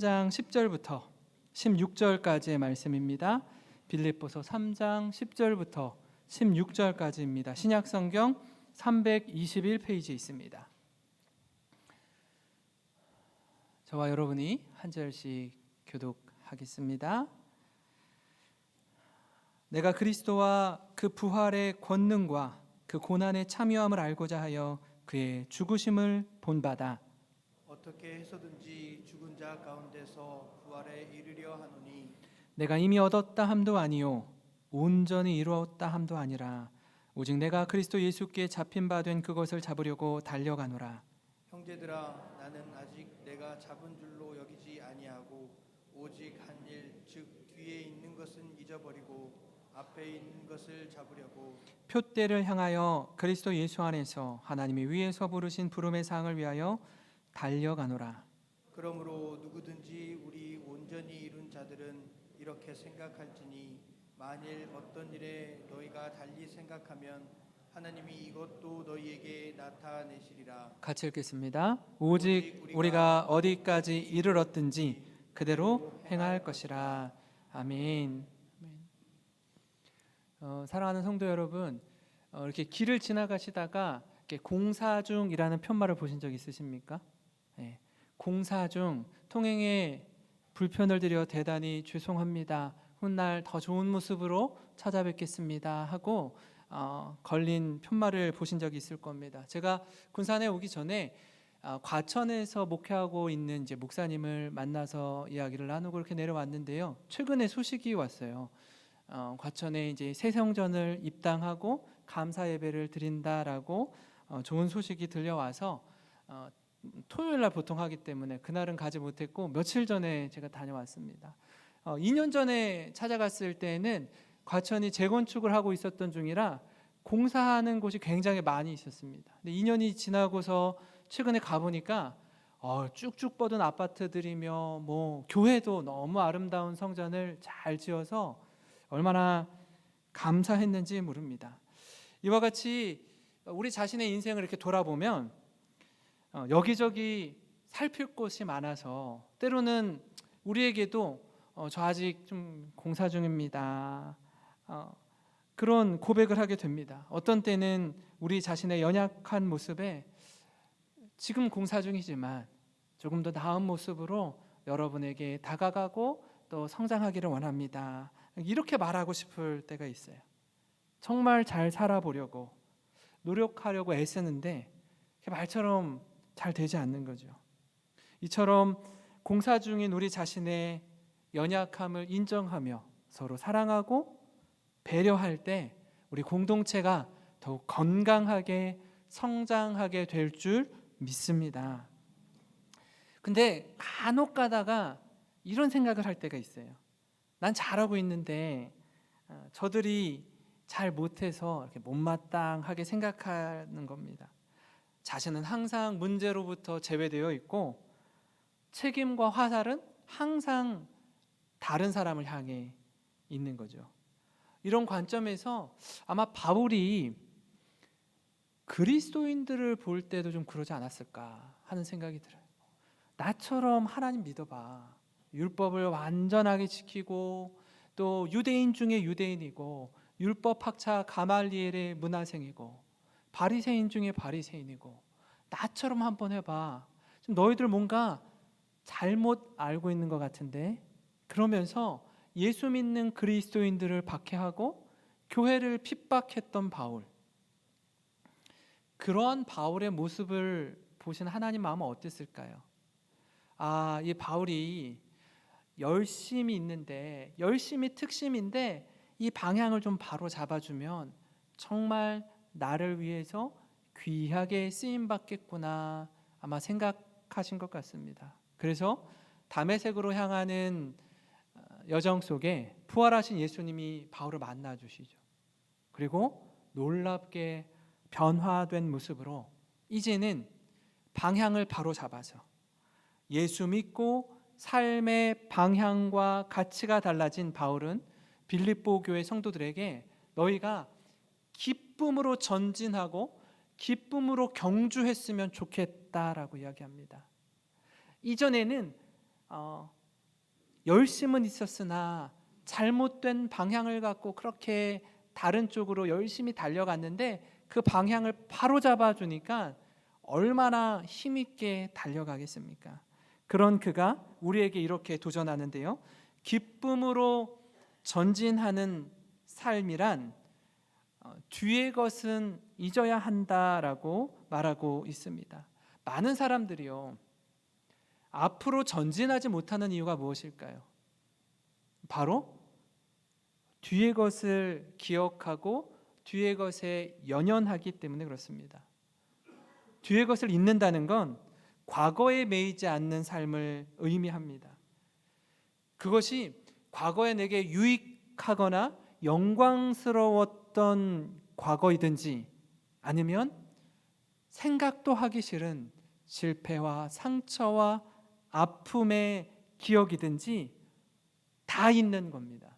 3장 10절부터 16절까지의 말씀입니다. 빌립보서 3장 10절부터 16절까지입니다. 신약성경 321페이지에 있습니다. 저와 여러분이 한 절씩 교독하겠습니다. 내가 그리스도와 그 부활의 권능과 그 고난의 참여함을 알고자 하여 그의 죽으심을 본받아 어떻게 해서든지 죽은 자 가운데서 부활에 이르려 하노니 내가 이미 얻었다 함도 아니요 온전히 이루었다 함도 아니라 오직 내가 그리스도 예수께 잡힌 바 된 그것을 잡으려고 달려가노라. 형제들아 나는 아직 내가 잡은 줄로 여기지 아니하고 오직 한 일 즉 뒤에 있는 것은 잊어버리고 앞에 있는 것을 잡으려고 표대를 향하여 그리스도 예수 안에서 하나님이 위에서 부르신 부름의 상을 위하여 달려가노라. 그러므로 누구든지 우리 온전히 이룬 자들은 이렇게 생각할지니 만일 어떤 일에 너희가 달리 생각하면 하나님이 이것도 너희에게 나타내시리라. 같이 읽겠습니다. 오직 우리가 어디까지 이르렀든지 그대로 행할 것이라. 아멘. 사랑하는 성도 여러분, 이렇게 길을 지나가시다가 이렇게 공사 중이라는 편말을 보신 적 있으십니까? 네. 공사 중 통행에 불편을 드려 대단히 죄송합니다. 훗날 더 좋은 모습으로 찾아뵙겠습니다 하고 걸린 편말을 보신 적이 있을 겁니다. 제가 군산에 오기 전에 과천에서 목회하고 있는 이제 목사님을 만나서 이야기를 나누고 이렇게 내려왔는데요. 최근에 소식이 왔어요. 과천에 이제 새성전을 입당하고 감사 예배를 드린다라고 좋은 소식이 들려와서 토요일 날 보통 하기 때문에 그날은 가지 못했고 며칠 전에 제가 다녀왔습니다. 2년 전에 찾아갔을 때는 과천이 재건축을 하고 있었던 중이라 공사하는 곳이 굉장히 많이 있었습니다. 근데 2년이 지나고서 최근에 가보니까 쭉쭉 뻗은 아파트들이며 뭐 교회도 너무 아름다운 성전을 잘 지어서 얼마나 감사했는지 모릅니다. 이와 같이 우리 자신의 인생을 이렇게 돌아보면 여기저기 살필 곳이 많아서 때로는 우리에게도 저 아직 좀 공사 중입니다. 그런 고백을 하게 됩니다. 어떤 때는 우리 자신의 연약한 모습에 지금 공사 중이지만 조금 더 나은 모습으로 여러분에게 다가가고 또 성장하기를 원합니다. 이렇게 말하고 싶을 때가 있어요. 정말 잘 살아보려고 노력하려고 애쓰는데 말처럼 잘 되지 않는 거죠. 이처럼 공사 중인 우리 자신의 연약함을 인정하며 서로 사랑하고 배려할 때 우리 공동체가 더욱 건강하게 성장하게 될 줄 믿습니다. 근데 간혹 가다가 이런 생각을 할 때가 있어요. 난 잘하고 있는데 저들이 잘 못해서 이렇게 못마땅하게 생각하는 겁니다. 자신은 항상 문제로부터 제외되어 있고 책임과 화살은 항상 다른 사람을 향해 있는 거죠. 이런 관점에서 아마 바울이 그리스도인들을 볼 때도 좀 그러지 않았을까 하는 생각이 들어요. 나처럼 하나님 믿어봐. 율법을 완전하게 지키고 또 유대인 중에 유대인이고 율법 학자 가말리엘의 문화생이고 바리새인 중에 바리새인이고 나처럼 한번 해봐. 지금 너희들 뭔가 잘못 알고 있는 것 같은데 그러면서 예수 믿는 그리스도인들을 박해하고 교회를 핍박했던 바울. 그러한 바울의 모습을 보신 하나님 마음은 어땠을까요? 이 바울이 열심히 있는데 열심히 특심인데 이 방향을 좀 바로 잡아주면 정말 나를 위해서 귀하게 쓰임 받겠구나 아마 생각하신 것 같습니다. 그래서 다메섹으로 향하는 여정 속에 부활하신 예수님이 바울을 만나 주시죠. 그리고 놀랍게 변화된 모습으로 이제는 방향을 바로 잡아서 예수 믿고 삶의 방향과 가치가 달라진 바울은 빌립보 교회 성도들에게 너희가 기쁨으로 전진하고 기쁨으로 경주했으면 좋겠다라고 이야기합니다. 이전에는 열심은 있었으나 잘못된 방향을 갖고 그렇게 다른 쪽으로 열심히 달려갔는데 그 방향을 바로 잡아주니까 얼마나 힘있게 달려가겠습니까? 그런 그가 우리에게 이렇게 도전하는데요. 기쁨으로 전진하는 삶이란 뒤의 것은 잊어야 한다라고 말하고 있습니다. 많은 사람들이요, 앞으로 전진하지 못하는 이유가 무엇일까요? 바로 뒤의 것을 기억하고 뒤의 것에 연연하기 때문에 그렇습니다. 뒤의 것을 잊는다는 건 과거에 매이지 않는 삶을 의미합니다. 그것이 과거에 내게 유익하거나 영광스러웠던 과거이든지 아니면 생각도 하기 싫은 실패와 상처와 아픔의 기억이든지 다 있는 겁니다.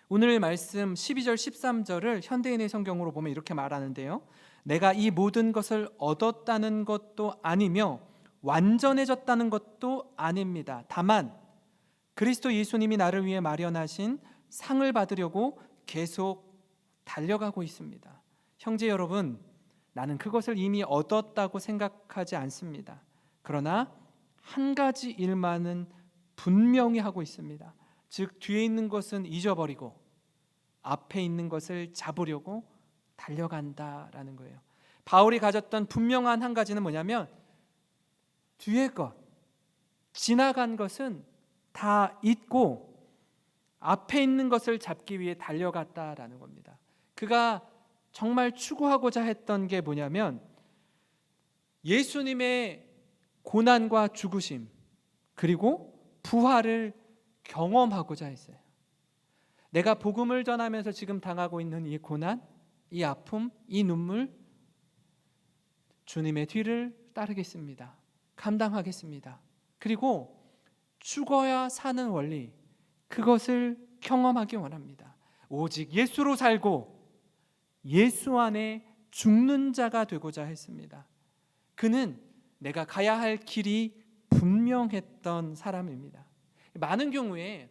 오늘 말씀 12절 13절을 현대인의 성경으로 보면 이렇게 말하는데요. 내가 이 모든 것을 얻었다는 것도 아니며 완전해졌다는 것도 아닙니다. 다만 그리스도 예수님이 나를 위해 마련하신 상을 받으려고 계속 달려가고 있습니다. 형제 여러분, 나는 그것을 이미 얻었다고 생각하지 않습니다. 그러나 한 가지 일만은 분명히 하고 있습니다. 즉 뒤에 있는 것은 잊어버리고 앞에 있는 것을 잡으려고 달려간다라는 거예요. 바울이 가졌던 분명한 한 가지는 뭐냐면 뒤에 것, 지나간 것은 다 잊고 앞에 있는 것을 잡기 위해 달려갔다라는 겁니다. 그가 정말 추구하고자 했던 게 뭐냐면 예수님의 고난과 죽으심 그리고 부활을 경험하고자 했어요. 내가 복음을 전하면서 지금 당하고 있는 이 고난, 이 아픔, 이 눈물, 주님의 뒤를 따르겠습니다. 감당하겠습니다. 그리고 죽어야 사는 원리, 그것을 경험하기 원합니다. 오직 예수로 살고 예수 안에 죽는 자가 되고자 했습니다. 그는 내가 가야 할 길이 분명했던 사람입니다. 많은 경우에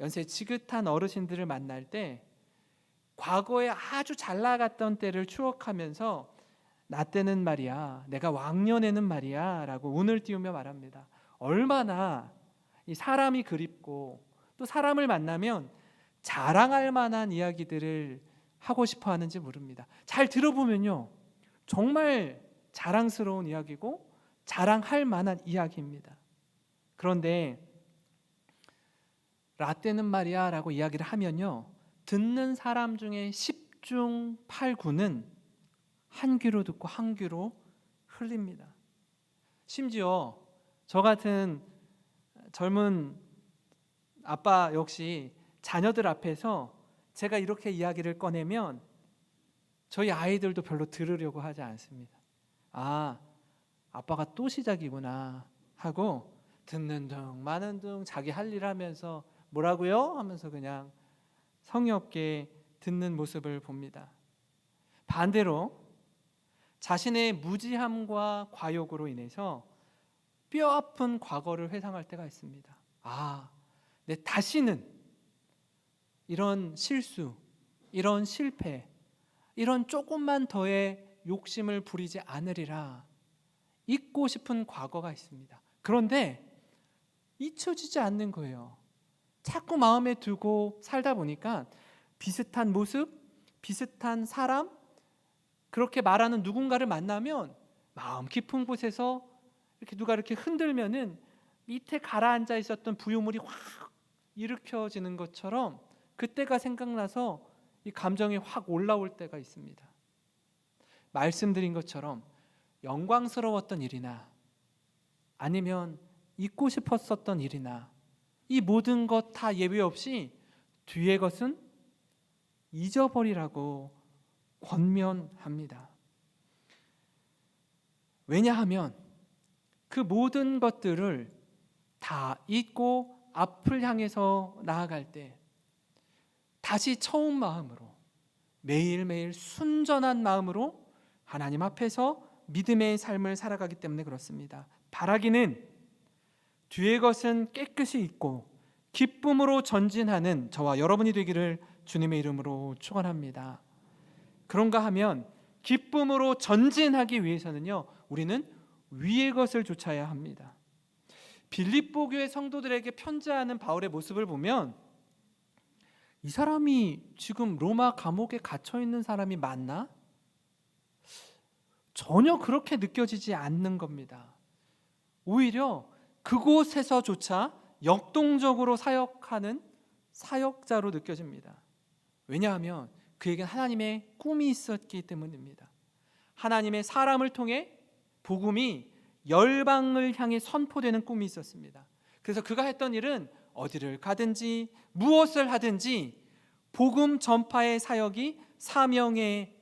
연세 지긋한 어르신들을 만날 때 과거에 아주 잘 나갔던 때를 추억하면서 나 때는 말이야, 내가 왕년에는 말이야 라고 운을 띄우며 말합니다. 얼마나 이 사람이 그립고 또 사람을 만나면 자랑할 만한 이야기들을 하고 싶어 하는지 모릅니다. 잘 들어보면요, 정말 자랑스러운 이야기고 자랑할 만한 이야기입니다. 그런데 라떼는 말이야 라고 이야기를 하면요, 듣는 사람 중에 10중 8구는 한 귀로 듣고 한 귀로 흘립니다. 심지어 저 같은 젊은 아빠 역시 자녀들 앞에서 제가 이렇게 이야기를 꺼내면 저희 아이들도 별로 들으려고 하지 않습니다. 아, 아빠가 또 시작이구나 하고 듣는 둥 마는 둥 자기 할 일 하면서 뭐라고요? 하면서 그냥 성의 없게 듣는 모습을 봅니다. 반대로 자신의 무지함과 과욕으로 인해서 뼈아픈 과거를 회상할 때가 있습니다. 아, 내 다시는 이런 실수, 이런 실패, 이런 조금만 더의 욕심을 부리지 않으리라 잊고 싶은 과거가 있습니다. 그런데 잊혀지지 않는 거예요. 자꾸 마음에 두고 살다 보니까 비슷한 모습, 비슷한 사람, 그렇게 말하는 누군가를 만나면 마음 깊은 곳에서 이렇게 누가 이렇게 흔들면은 밑에 가라앉아 있었던 부유물이 확 일으켜지는 것처럼 그때가 생각나서 이 감정이 확 올라올 때가 있습니다. 말씀드린 것처럼 영광스러웠던 일이나 아니면 잊고 싶었었던 일이나 이 모든 것 다 예외 없이 뒤의 것은 잊어버리라고 권면합니다. 왜냐하면 그 모든 것들을 다 잊고 앞을 향해서 나아갈 때 다시 처음 마음으로 매일매일 순전한 마음으로 하나님 앞에서 믿음의 삶을 살아가기 때문에 그렇습니다. 바라기는 뒤의 것은 깨끗이 잊고 기쁨으로 전진하는 저와 여러분이 되기를 주님의 이름으로 축원합니다. 그런가 하면 기쁨으로 전진하기 위해서는요, 우리는 위의 것을 좇아야 합니다. 빌립보 교회 성도들에게 편지하는 바울의 모습을 보면 이 사람이 지금 로마 감옥에 갇혀 있는 사람이 맞나? 전혀 그렇게 느껴지지 않는 겁니다. 오히려 그곳에서조차 역동적으로 사역하는 사역자로 느껴집니다. 왜냐하면 그에겐 하나님의 꿈이 있었기 때문입니다. 하나님의 사람을 통해 복음이 열방을 향해 선포되는 꿈이 있었습니다. 그래서 그가 했던 일은 어디를 가든지 무엇을 하든지 복음 전파의 사역이 사명의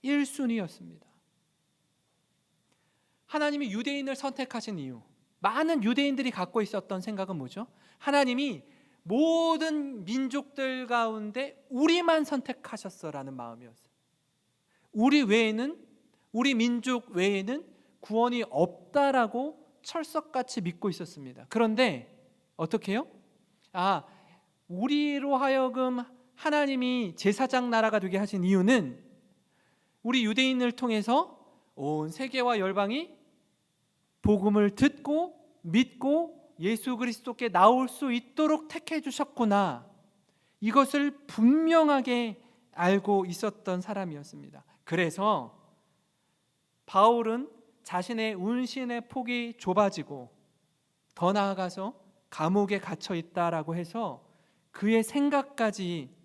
1순위였습니다. 하나님이 유대인을 선택하신 이유, 많은 유대인들이 갖고 있었던 생각은 뭐죠? 하나님이 모든 민족들 가운데 우리만 선택하셨어라는 마음이었어요. 우리 민족 외에는 구원이 없다라고 철석같이 믿고 있었습니다. 그런데 어떻게 해요? 우리로 하여금 하나님이 제사장 나라가 되게 하신 이유는 우리 유대인을 통해서 온 세계와 열방이 복음을 듣고 믿고 예수 그리스도께 나올 수 있도록 택해 주셨구나. 이것을 분명하게 알고 있었던 사람이었습니다. 그래서 바울은 자신의 운신의 폭이 좁아지고 더 나아가서 감옥에 갇혀 있다라고 해서 그의 생각까지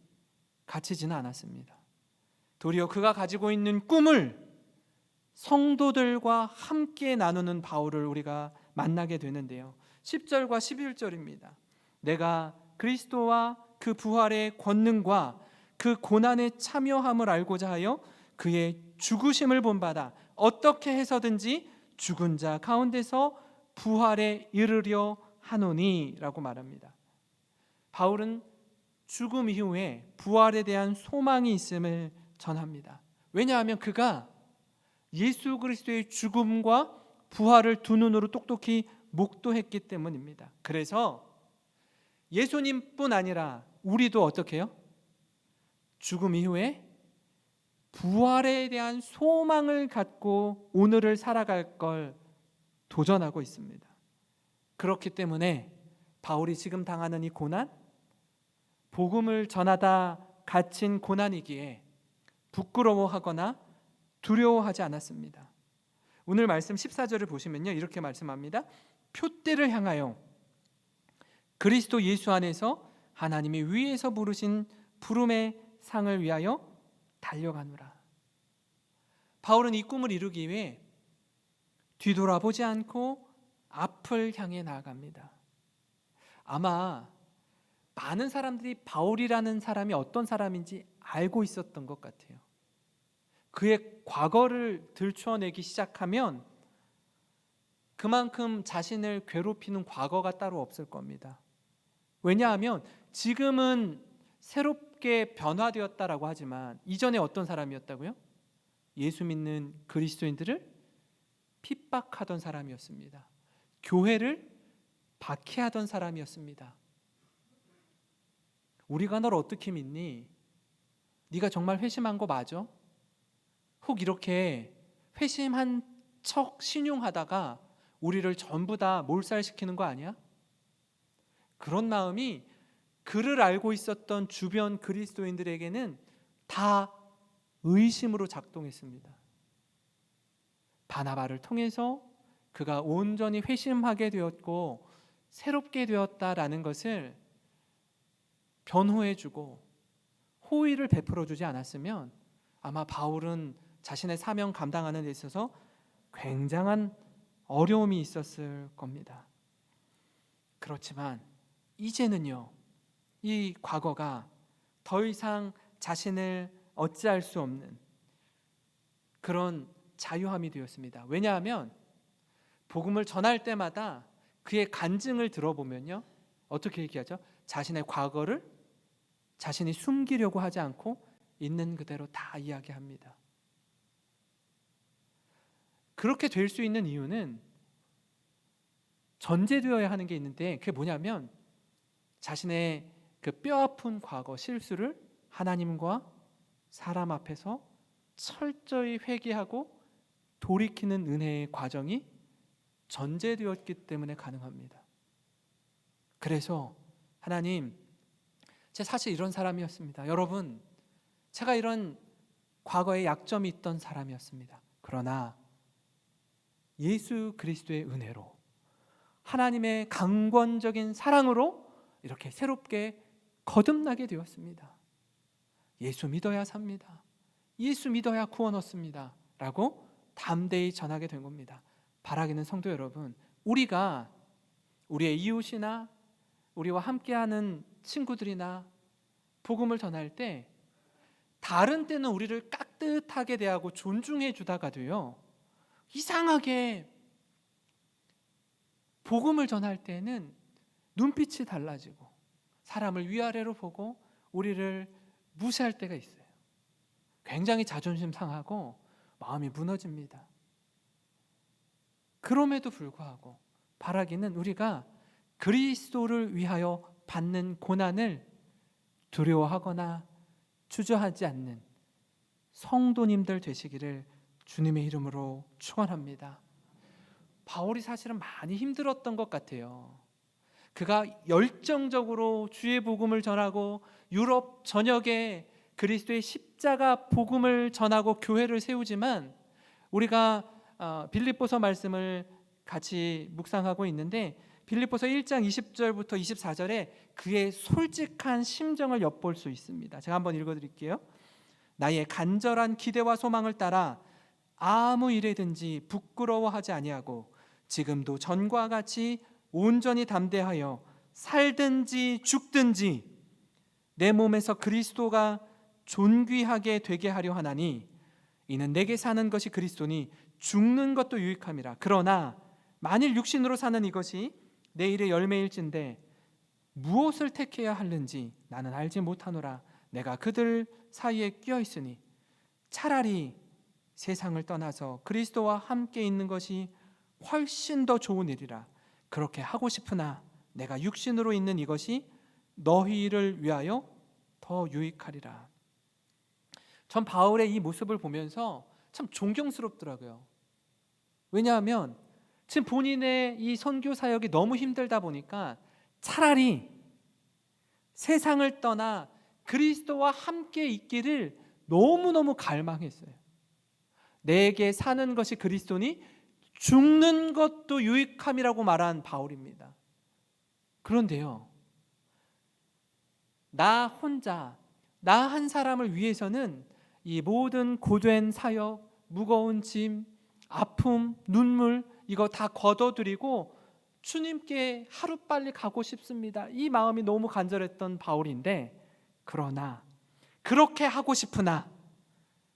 갇히지는 않았습니다. 도리어 그가 가지고 있는 꿈을 성도들과 함께 나누는 바울을 우리가 만나게 되는데요. 10절과 11절입니다. 내가 그리스도와 그 부활의 권능과 그 고난에 참여함을 알고자 하여 그의 죽으심을 본받아 어떻게 해서든지 죽은 자 가운데서 부활에 이르려 하노니 라고 말합니다. 바울은 죽음 이후에 부활에 대한 소망이 있음을 전합니다. 왜냐하면 그가 예수 그리스도의 죽음과 부활을 두 눈으로 똑똑히 목도했기 때문입니다. 그래서 예수님뿐 아니라 우리도 어떻게 해요? 죽음 이후에 부활에 대한 소망을 갖고 오늘을 살아갈 걸 도전하고 있습니다. 그렇기 때문에 바울이 지금 당하는 이 고난, 복음을 전하다 갇힌 고난이기에 부끄러워하거나 두려워하지 않았습니다. 오늘 말씀 14절을 보시면요, 이렇게 말씀합니다. 표대를 향하여 그리스도 예수 안에서 하나님이 위에서 부르신 부름의 상을 위하여 달려가노라. 바울은 이 꿈을 이루기 위해 뒤돌아보지 않고 앞을 향해 나아갑니다. 아마 많은 사람들이 바울이라는 사람이 어떤 사람인지 알고 있었던 것 같아요. 그의 과거를 들춰내기 시작하면 그만큼 자신을 괴롭히는 과거가 따로 없을 겁니다. 왜냐하면 지금은 새롭게 변화되었다라고 하지만 이전에 어떤 사람이었다고요? 예수 믿는 그리스도인들을 핍박하던 사람이었습니다. 교회를 박해하던 사람이었습니다. 우리가 널 어떻게 믿니? 네가 정말 회심한 거 맞아? 혹 이렇게 회심한 척 신용하다가 우리를 전부 다 몰살시키는 거 아니야? 그런 마음이 그를 알고 있었던 주변 그리스도인들에게는 다 의심으로 작동했습니다. 바나바를 통해서 그가 온전히 회심하게 되었고 새롭게 되었다라는 것을 변호해주고 호의를 베풀어주지 않았으면 아마 바울은 자신의 사명 감당하는 데 있어서 굉장한 어려움이 있었을 겁니다. 그렇지만 이제는요, 이 과거가 더 이상 자신을 어찌할 수 없는 그런 자유함이 되었습니다. 왜냐하면 복음을 전할 때마다 그의 간증을 들어보면요, 어떻게 얘기하죠? 자신의 과거를 자신이 숨기려고 하지 않고 있는 그대로 다 이야기합니다. 그렇게 될 수 있는 이유는 전제되어야 하는 게 있는데, 그게 뭐냐면 자신의 그 뼈아픈 과거 실수를 하나님과 사람 앞에서 철저히 회개하고 돌이키는 은혜의 과정이 전제되었기 때문에 가능합니다. 그래서 하나님, 제가 사실 이런 사람이었습니다. 여러분, 제가 이런 과거에 약점이 있던 사람이었습니다. 그러나 예수 그리스도의 은혜로, 하나님의 강권적인 사랑으로 이렇게 새롭게 거듭나게 되었습니다. 예수 믿어야 삽니다. 예수 믿어야 구원 얻습니다. 라고 담대히 전하게 된 겁니다. 바라기는 성도 여러분, 우리가 우리의 이웃이나 우리와 함께하는 친구들이나 복음을 전할 때 다른 때는 우리를 깍듯하게 대하고 존중해 주다가도요, 이상하게 복음을 전할 때는 눈빛이 달라지고 사람을 위아래로 보고 우리를 무시할 때가 있어요. 굉장히 자존심 상하고 마음이 무너집니다. 그럼에도 불구하고 바라기는 우리가 그리스도를 위하여 받는 고난을 두려워하거나 주저하지 않는 성도님들 되시기를 주님의 이름으로 축원합니다. 바울이 사실은 많이 힘들었던 것 같아요. 그가 열정적으로 주의 복음을 전하고 유럽 전역에 그리스도의 십자가 복음을 전하고 교회를 세우지만, 우리가 빌립보서 말씀을 같이 묵상하고 있는데 빌립보서 1장 20절부터 24절에 그의 솔직한 심정을 엿볼 수 있습니다. 제가 한번 읽어드릴게요. 나의 간절한 기대와 소망을 따라 아무 일에든지 부끄러워하지 아니하고 지금도 전과 같이 온전히 담대하여 살든지 죽든지 내 몸에서 그리스도가 존귀하게 되게 하려 하나니, 이는 내게 사는 것이 그리스도니 죽는 것도 유익함이라. 그러나 만일 육신으로 사는 이것이 내일의 열매일진데 무엇을 택해야 하는지 나는 알지 못하노라. 내가 그들 사이에 끼어 있으니 차라리 세상을 떠나서 그리스도와 함께 있는 것이 훨씬 더 좋은 일이라. 그렇게 하고 싶으나 내가 육신으로 있는 이것이 너희를 위하여 더 유익하리라. 전 바울의 이 모습을 보면서 참 존경스럽더라고요. 왜냐하면 지금 본인의 이 선교 사역이 너무 힘들다 보니까 차라리 세상을 떠나 그리스도와 함께 있기를 너무너무 갈망했어요. 내게 사는 것이 그리스도니 죽는 것도 유익함이라고 말한 바울입니다. 그런데요, 나 혼자, 나 한 사람을 위해서는 이 모든 고된 사역, 무거운 짐, 아픔, 눈물, 이거 다 걷어들이고 주님께 하루빨리 가고 싶습니다. 이 마음이 너무 간절했던 바울인데, 그러나 그렇게 하고 싶으나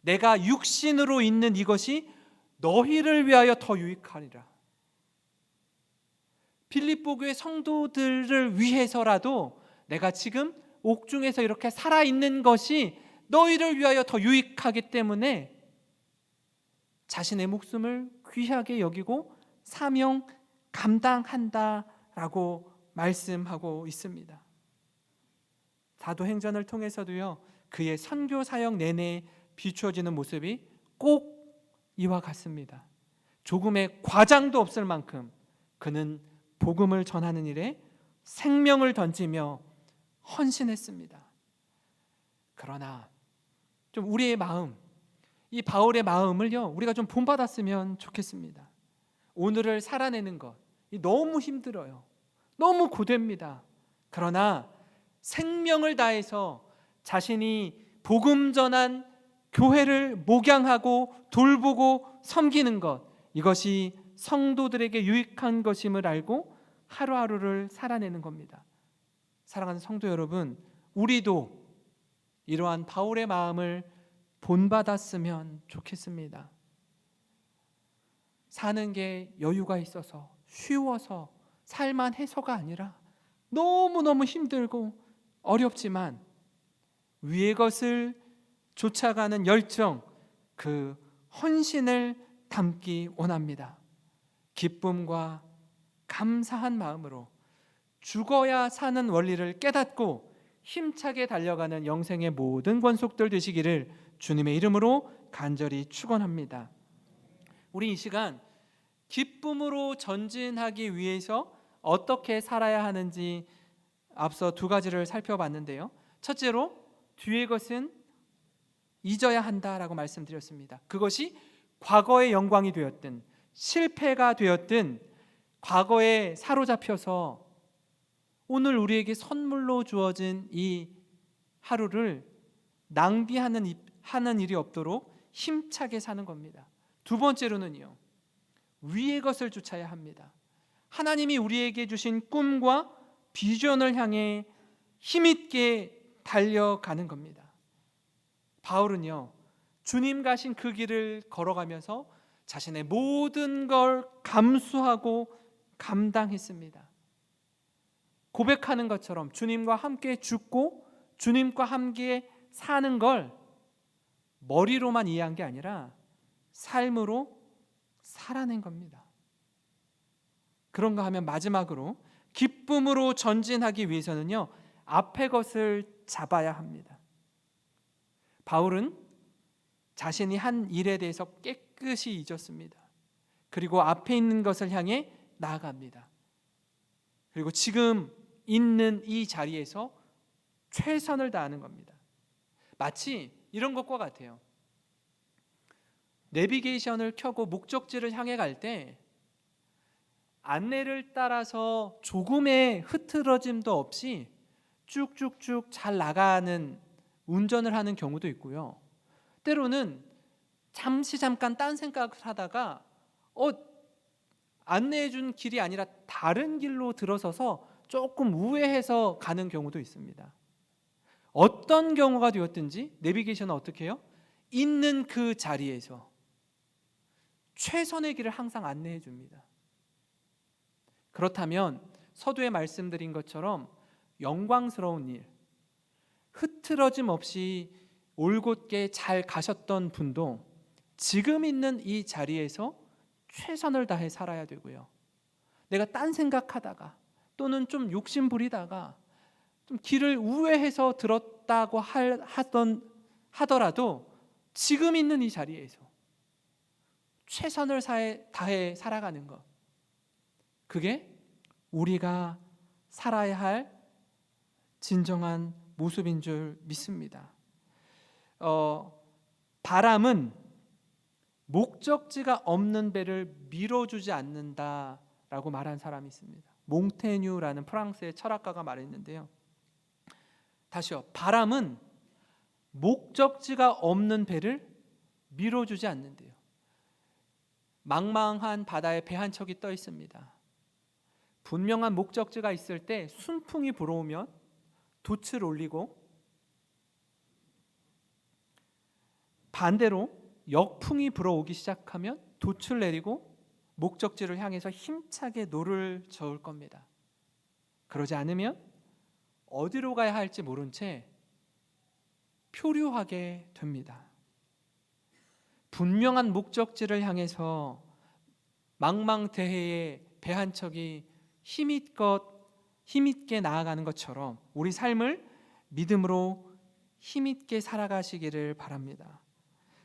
내가 육신으로 있는 이것이 너희를 위하여 더 유익하리라. 빌립보 교회 성도들을 위해서라도 내가 지금 옥중에서 이렇게 살아있는 것이 너희를 위하여 더 유익하기 때문에 자신의 목숨을 귀하게 여기고 사명 감당한다라고 말씀하고 있습니다. 사도행전을 통해서도요, 그의 선교 사역 내내 비추어지는 모습이 꼭 이와 같습니다. 조금의 과장도 없을 만큼 그는 복음을 전하는 일에 생명을 던지며 헌신했습니다. 그러나 좀 우리의 마음, 이 바울의 마음을요, 우리가 좀 본받았으면 좋겠습니다. 오늘을 살아내는 것, 너무 힘들어요. 너무 고됩니다. 그러나 생명을 다해서 자신이 복음 전한 교회를 목양하고 돌보고 섬기는 것, 이것이 성도들에게 유익한 것임을 알고 하루하루를 살아내는 겁니다. 사랑하는 성도 여러분, 우리도 이러한 바울의 마음을 본받았으면 좋겠습니다. 사는 게 여유가 있어서 쉬워서 살만해서가 아니라 너무너무 힘들고 어렵지만 위의 것을 쫓아가는 열정, 그 헌신을 담기 원합니다. 기쁨과 감사한 마음으로 죽어야 사는 원리를 깨닫고 힘차게 달려가는 영생의 모든 권속들 되시기를 주님의 이름으로 간절히 축원합니다. 우리 이 시간 기쁨으로 전진하기 위해서 어떻게 살아야 하는지 앞서 두 가지를 살펴봤는데요. 첫째로 뒤의 것은 잊어야 한다라고 말씀드렸습니다. 그것이 과거의 영광이 되었든 실패가 되었든 과거에 사로잡혀서 오늘 우리에게 선물로 주어진 이 하루를 낭비하는 일이 없도록 힘차게 사는 겁니다. 두 번째로는요, 위의 것을 쫓아야 합니다. 하나님이 우리에게 주신 꿈과 비전을 향해 힘있게 달려가는 겁니다. 바울은요, 주님 가신 그 길을 걸어가면서 자신의 모든 걸 감수하고 감당했습니다. 고백하는 것처럼 주님과 함께 죽고 주님과 함께 사는 걸 머리로만 이해한 게 아니라 삶으로 살아낸 겁니다. 그런가 하면 마지막으로 기쁨으로 전진하기 위해서는요, 앞의 것을 잡아야 합니다. 바울은 자신이 한 일에 대해서 깨끗이 잊었습니다. 그리고 앞에 있는 것을 향해 나아갑니다. 그리고 지금 있는 이 자리에서 최선을 다하는 겁니다. 마치 이런 것과 같아요. 내비게이션을 켜고 목적지를 향해 갈 때 안내를 따라서 조금의 흐트러짐도 없이 쭉쭉쭉 잘 나가는 운전을 하는 경우도 있고요. 때로는 잠깐 딴 생각을 하다가 안내해 준 길이 아니라 다른 길로 들어서서 조금 우회해서 가는 경우도 있습니다. 어떤 경우가 되었든지 내비게이션은 어떻게 해요? 있는 그 자리에서 최선의 길을 항상 안내해 줍니다. 그렇다면 서두에 말씀드린 것처럼 영광스러운 일, 흐트러짐 없이 올곧게 잘 가셨던 분도 지금 있는 이 자리에서 최선을 다해 살아야 되고요. 내가 딴 생각하다가 또는 좀 욕심 부리다가 좀 길을 우회해서 들었다고 하더라도 지금 있는 이 자리에서 최선을 다해 살아가는 것, 그게 우리가 살아야 할 진정한 모습인 줄 믿습니다. 바람은 목적지가 없는 배를 밀어주지 않는다라고 말한 사람이 있습니다. 몽테뉴라는 프랑스의 철학가가 말했는데요. 다시요. 바람은 목적지가 없는 배를 밀어주지 않는데요. 망망한 바다에 배 한 척이 떠 있습니다. 분명한 목적지가 있을 때 순풍이 불어오면 돛을 올리고 반대로 역풍이 불어오기 시작하면 돛을 내리고 목적지를 향해서 힘차게 노를 저을 겁니다. 그러지 않으면 어디로 가야 할지 모른 채 표류하게 됩니다. 분명한 목적지를 향해서 망망대해에 배 한 척이 힘있게 나아가는 것처럼 우리 삶을 믿음으로 힘있게 살아가시기를 바랍니다.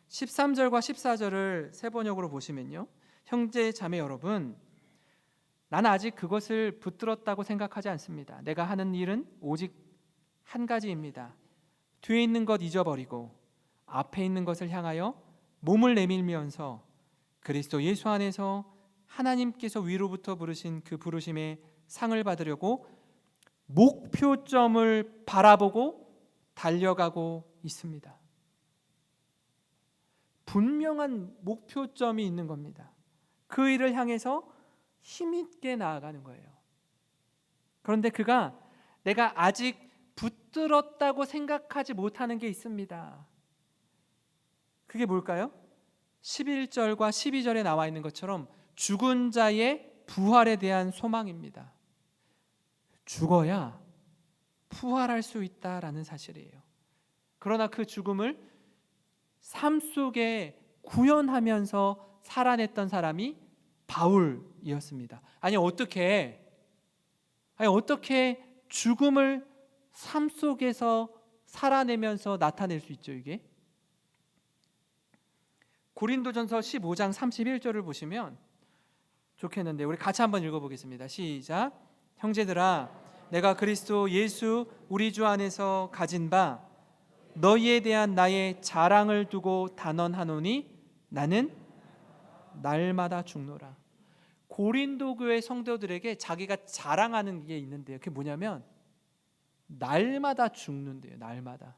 13절과 14절을 세 번역으로 보시면요, 형제 자매 여러분, 나는 아직 그것을 붙들었다고 생각하지 않습니다. 내가 하는 일은 오직 한 가지입니다. 뒤에 있는 것 잊어버리고 앞에 있는 것을 향하여 몸을 내밀면서 그리스도 예수 안에서 하나님께서 위로부터 부르신 그 부르심의 상을 받으려고 목표점을 바라보고 달려가고 있습니다. 분명한 목표점이 있는 겁니다. 그 일을 향해서 힘있게 나아가는 거예요. 그런데 그가 내가 아직 붙들었다고 생각하지 못하는 게 있습니다. 그게 뭘까요? 11절과 12절에 나와 있는 것처럼 죽은 자의 부활에 대한 소망입니다. 죽어야 부활할 수 있다라는 사실이에요. 그러나 그 죽음을 삶 속에 구현하면서 살아냈던 사람이 바울이었습니다. 아니 어떻게 죽음을 삶 속에서 살아내면서 나타낼 수 있죠, 이게? 고린도전서 15장 31절을 보시면 좋겠는데 우리 같이 한번 읽어보겠습니다. 시작. 형제들아, 내가 그리스도 예수 우리 주 안에서 가진 바 너희에 대한 나의 자랑을 두고 단언하노니 나는 날마다 죽노라. 고린도 교회 성도들에게 자기가 자랑하는 게 있는데요. 그게 뭐냐면 날마다 죽는데요. 날마다.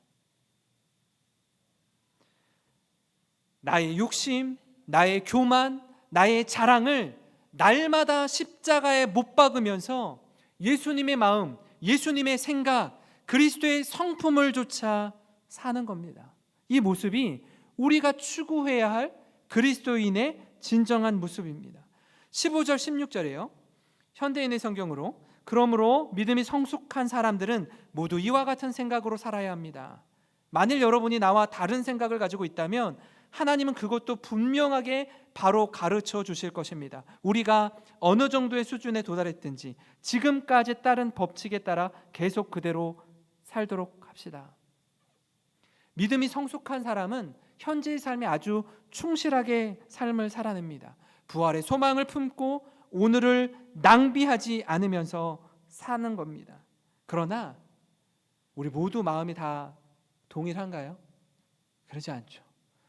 나의 욕심, 나의 교만, 나의 자랑을 날마다 십자가에 못 박으면서 예수님의 마음, 예수님의 생각, 그리스도의 성품을 조차 사는 겁니다. 이 모습이 우리가 추구해야 할 그리스도인의 진정한 모습입니다. 15절 16절이에요. 현대인의 성경으로 그러므로 믿음이 성숙한 사람들은 모두 이와 같은 생각으로 살아야 합니다. 만일 여러분이 나와 다른 생각을 가지고 있다면 하나님은 그것도 분명하게 바로 가르쳐 주실 것입니다. 우리가 어느 정도의 수준에 도달했든지 지금까지 따른 법칙에 따라 계속 그대로 살도록 합시다. 믿음이 성숙한 사람은 현재의 삶에 아주 충실하게 삶을 살아냅니다. 부활의 소망을 품고 오늘을 낭비하지 않으면서 사는 겁니다. 그러나 우리 모두 마음이 다 동일한가요? 그러지 않죠.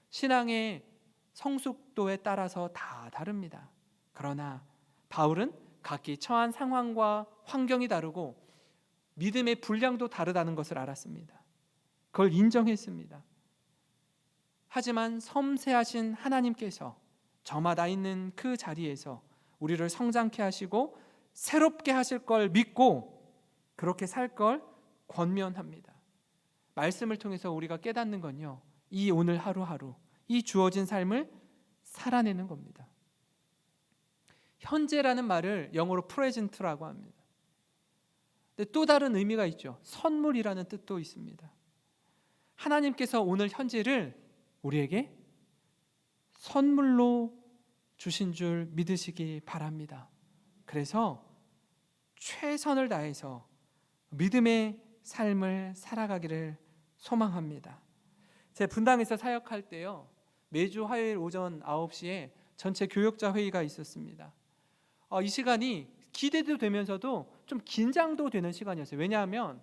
신앙의 성숙도에 따라서 다 다릅니다. 그러나 바울은 각기 처한 상황과 환경이 다르고 믿음의 분량도 다르다는 것을 알았습니다. 그걸 인정했습니다. 하지만 섬세하신 하나님께서 저마다 있는 그 자리에서 우리를 성장케 하시고 새롭게 하실 걸 믿고 그렇게 살 걸 권면합니다. 말씀을 통해서 우리가 깨닫는 건요, 이 오늘 하루하루 이 주어진 삶을 살아내는 겁니다. 현재라는 말을 영어로 프레젠트라고 합니다. 근데 또 다른 의미가 있죠. 선물이라는 뜻도 있습니다. 하나님께서 오늘 현재를 우리에게 선물로 주신 줄 믿으시기 바랍니다. 그래서 최선을 다해서 믿음의 삶을 살아가기를 소망합니다. 제 분당에서 사역할 때요, 매주 화요일 오전 9시에 전체 교역자 회의가 있었습니다. 이 시간이 기대도 되면서도 좀 긴장도 되는 시간이었어요. 왜냐하면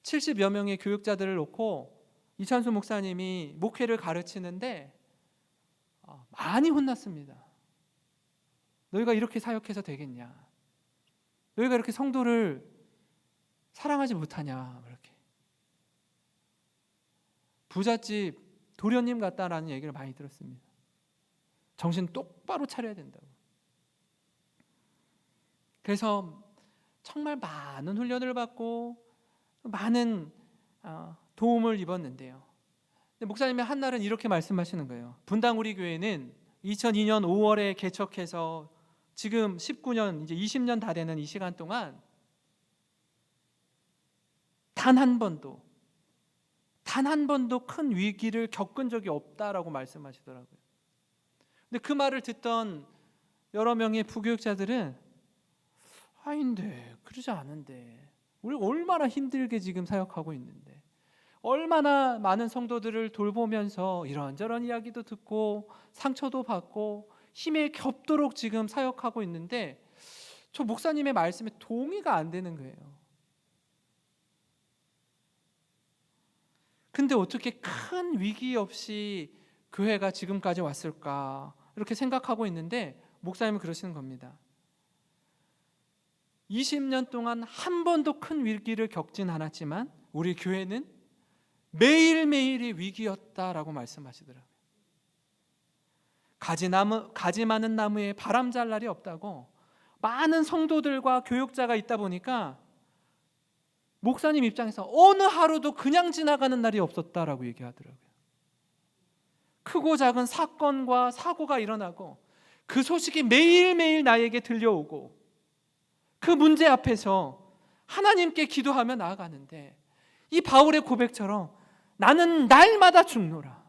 70여 명의 교역자들을 놓고 이찬수 목사님이 목회를 가르치는데 많이 혼났습니다. 너희가 이렇게 사역해서 되겠냐? 너희가 이렇게 성도를 사랑하지 못하냐? 그렇게 부잣집 도련님 같다라는 얘기를 많이 들었습니다. 정신 똑바로 차려야 된다고. 그래서 정말 많은 훈련을 받고 많은 도움을 입었는데요. 목사님이 한날은 이렇게 말씀하시는 거예요. 분당 우리 교회는 2002년 5월에 개척해서 지금 19년, 이제 20년 다 되는 이 시간 동안 단 한 번도 큰 위기를 겪은 적이 없다라고 말씀하시더라고요. 근데 그 말을 듣던 여러 명의 부교육자들은 아닌데, 그러지 않은데, 우리 얼마나 힘들게 지금 사역하고 있는데, 얼마나 많은 성도들을 돌보면서 이런저런 이야기도 듣고 상처도 받고 힘에 겹도록 지금 사역하고 있는데 저 목사님의 말씀에 동의가 안 되는 거예요. 근데 어떻게 큰 위기 없이 교회가 지금까지 왔을까 이렇게 생각하고 있는데 목사님은 그러시는 겁니다. 20년 동안 한 번도 큰 위기를 겪진 않았지만 우리 교회는 매일매일이 위기였다라고 말씀하시더라고요. 가지 많은 나무에 바람 잘 날이 없다고. 많은 성도들과 교육자가 있다 보니까 목사님 입장에서 어느 하루도 그냥 지나가는 날이 없었다라고 얘기하더라고요. 크고 작은 사건과 사고가 일어나고 그 소식이 매일매일 나에게 들려오고 그 문제 앞에서 하나님께 기도하며 나아가는데 이 바울의 고백처럼 나는 날마다 죽노라.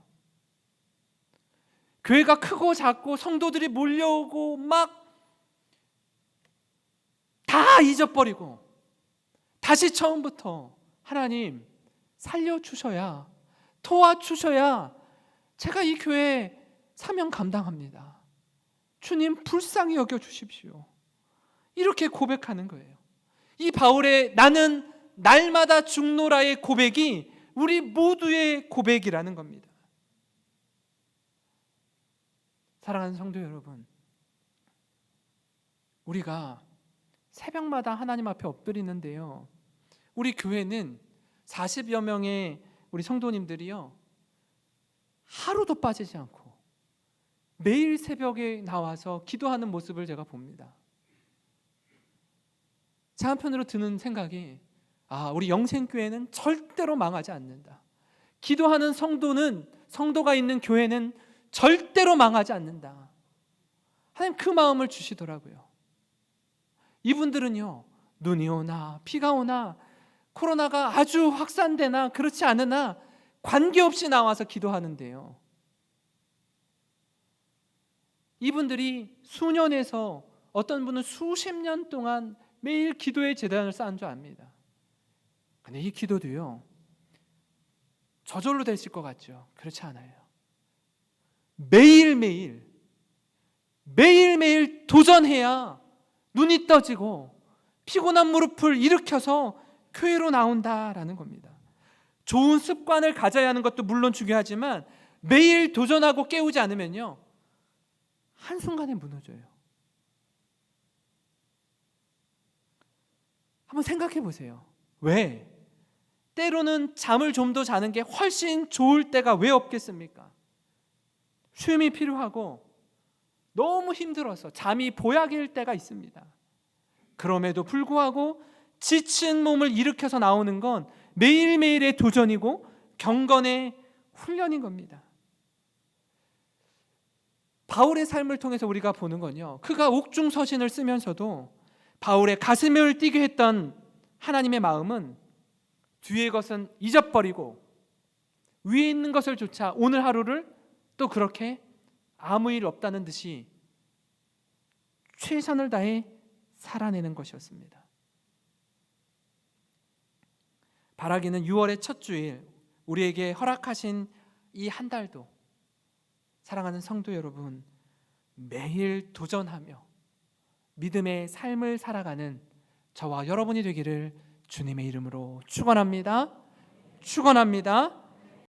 교회가 크고 작고 성도들이 몰려오고 막 다 잊어버리고 다시 처음부터 하나님 살려주셔야, 도와주셔야 제가 이 교회 사명 감당합니다. 주님 불쌍히 여겨주십시오. 이렇게 고백하는 거예요. 이 바울의 나는 날마다 죽노라의 고백이 우리 모두의 고백이라는 겁니다. 사랑하는 성도 여러분, 우리가 새벽마다 하나님 앞에 엎드리는데요, 우리 교회는 40여 명의 우리 성도님들이요, 하루도 빠지지 않고 매일 새벽에 나와서 기도하는 모습을 제가 봅니다. 제 한편으로 드는 생각이, 우리 영생교회는 절대로 망하지 않는다. 기도하는 성도가 있는 교회는 절대로 망하지 않는다. 하나님 그 마음을 주시더라고요. 이분들은요, 눈이 오나 비가 오나 코로나가 아주 확산되나 그렇지 않으나 관계없이 나와서 기도하는데요, 이분들이 수년에서 어떤 분은 수십 년 동안 매일 기도의 재단을 쌓은 줄 압니다. 근데 이 기도도요, 저절로 되실 것 같죠? 그렇지 않아요. 매일매일 도전해야 눈이 떠지고 피곤한 무릎을 일으켜서 교회로 나온다라는 겁니다. 좋은 습관을 가져야 하는 것도 물론 중요하지만 매일 도전하고 깨우지 않으면요, 한순간에 무너져요. 한번 생각해 보세요. 왜? 때로는 잠을 좀 더 자는 게 훨씬 좋을 때가 왜 없겠습니까? 쉼이 필요하고 너무 힘들어서 잠이 보약일 때가 있습니다. 그럼에도 불구하고 지친 몸을 일으켜서 나오는 건 매일매일의 도전이고 경건의 훈련인 겁니다. 바울의 삶을 통해서 우리가 보는 건요, 그가 옥중서신을 쓰면서도 바울의 가슴을 뛰게 했던 하나님의 마음은 뒤의 것은 잊어버리고 위에 있는 것을 조차 오늘 하루를 또 그렇게 아무 일 없다는 듯이 최선을 다해 살아내는 것이었습니다. 바라기는 6월의 첫 주일 우리에게 허락하신 이 한 달도 사랑하는 성도 여러분, 매일 도전하며 믿음의 삶을 살아가는 저와 여러분이 되기를 주님의 이름으로 축원합니다. 축원합니다.